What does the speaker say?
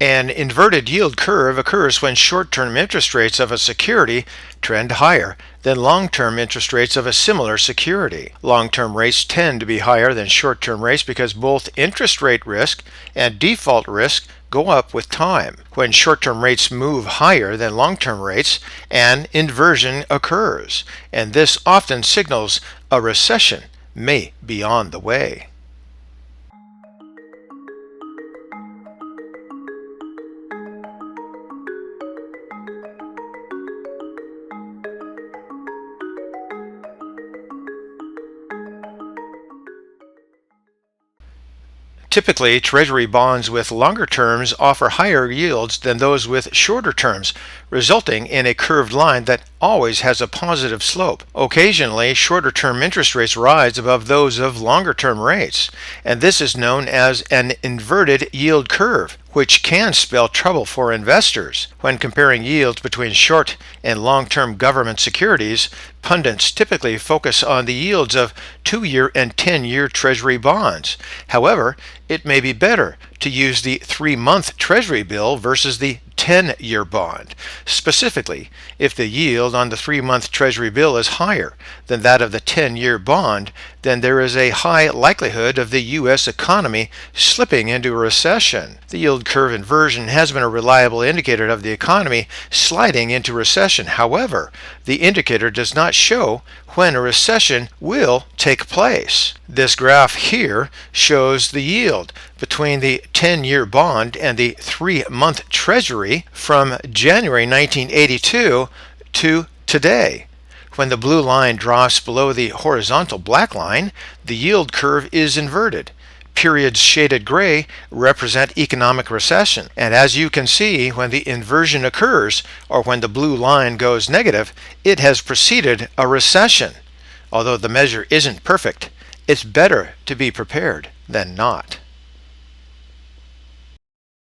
An inverted yield curve occurs when short-term interest rates of a security trend higher than long-term interest rates of a similar security. Long-term rates tend to be higher than short-term rates because both interest rate risk and default risk go up with time. When short-term rates move higher than long-term rates, an inversion occurs, and this often signals a recession may be on the way. Typically, Treasury bonds with longer terms offer higher yields than those with shorter terms, resulting in a curved line that always has a positive slope. Occasionally, shorter term interest rates rise above those of longer term rates, and this is known as an inverted yield curve, which can spell trouble for investors. When comparing yields between short and long-term government securities, pundits typically focus on the yields of 2-year and 10-year Treasury bonds. However, it may be better to use the 3-month Treasury bill versus the 10-year bond. Specifically, if the yield on the 3-month Treasury bill is higher than that of the 10-year bond, then there is a high likelihood of the U.S. economy slipping into a recession. The yield curve inversion has been a reliable indicator of the economy sliding into recession. However, the indicator does not show when a recession will take place. This graph here shows the yield between the 10-year bond and the 3-month Treasury from January 1982 to today. When the blue line drops below the horizontal black line, the yield curve is inverted. Periods shaded gray represent economic recession. And as you can see, when the inversion occurs, or when the blue line goes negative, it has preceded a recession. Although the measure isn't perfect, it's better to be prepared than not.